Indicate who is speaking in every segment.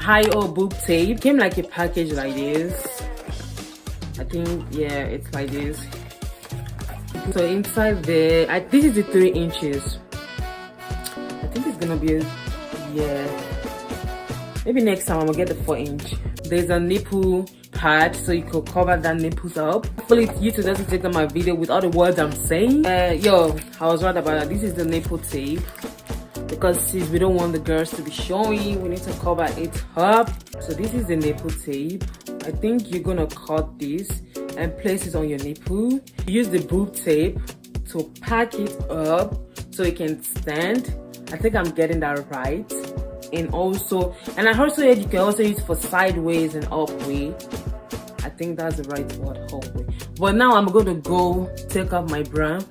Speaker 1: HighOh boob tape. Came like a package like this. I think, yeah, it's like this. So inside there, this is the 3 inches. I think it's gonna be, yeah. Maybe next time I'm gonna get the 4 inch. There's a nipple pad so you could cover that nipples up. Hopefully YouTube doesn't take on my video with all the words I'm saying. Yo, I was right about that. This is the nipple tape. Because since we don't want the girls to be showing, we need to cover it up. So this is the nipple tape. I think you're gonna cut this and place it on your nipple. Use the boob tape to pack it up so it can stand. I think I'm getting that right. And I also heard you can also use it for sideways and up way. I think that's the right word, up way. But now I'm gonna go take off my bra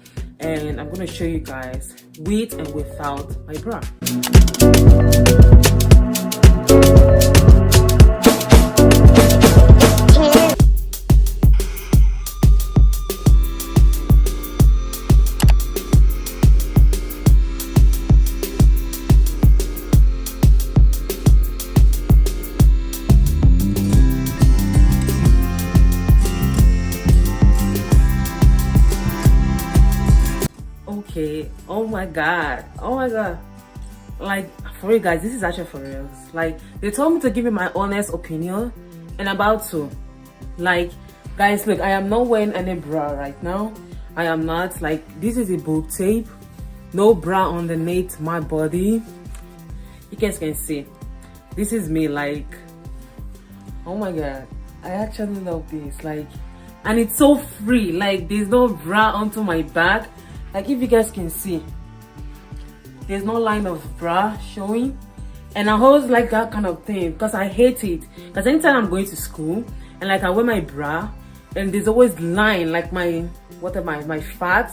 Speaker 1: and I'm gonna show you guys with and without my bra. Okay, oh my god, like, for you guys, this is actually for real. Like, they told me to give you my honest opinion and about to, like, guys, look, I am not wearing any bra right now. I am not. Like, this is a boob tape, no bra underneath my body. You guys can see this is me. Like, oh my god, I actually love this. Like, and it's so free. Like, there's no bra onto my back. Like, if you guys can see, there's no line of bra showing. And I always like that kind of thing because I hate it. Because anytime I'm going to school and like I wear my bra and there's always line, like my fat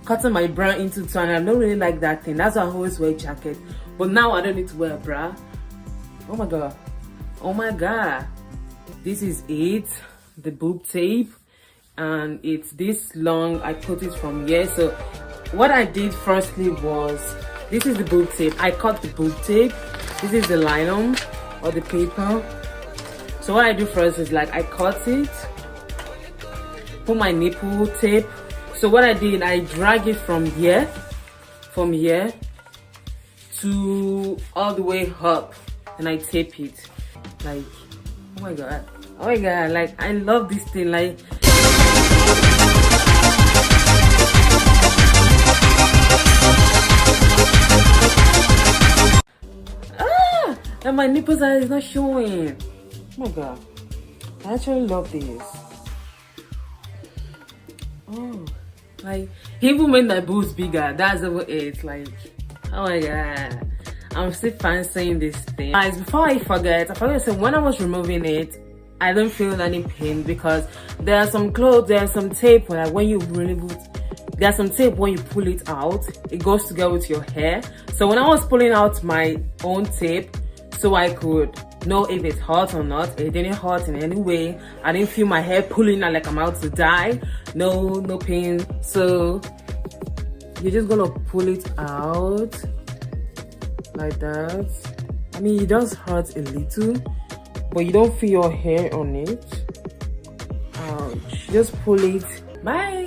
Speaker 1: cutting my bra into two, and I don't really like that thing. That's why I always wear a jacket. But now I don't need to wear a bra. Oh my god. Oh my god. This is it, the boob tape. And it's this long. I put it from here. So what I did firstly was, this is the boob tape. I cut the boob tape. This is the nylon or the paper. So what I do first is, like, I cut it, put my nipple tape. So what I did, I drag it from here to all the way up, and I tape it. Like, oh my god, like, I love this thing. Like, and my nipples are not showing. Oh my god, I actually love this. Oh, like, even when my boobs bigger, that's what it's like. Oh my god, I'm still fancying this thing. Guys, before I forget to say, when I was removing it, I don't feel any pain because there are some clothes, there are some tape, like when you remove it, there's some tape when you pull it out, it goes together with your hair. So when I was pulling out my own tape, so I could know if it's hot or not, it didn't hurt in any way. I didn't feel my hair pulling out like I'm about to die. No pain. So you're just gonna pull it out like that. I mean, it does hurt a little, but you don't feel your hair on it. Ouch. Just pull it. Bye.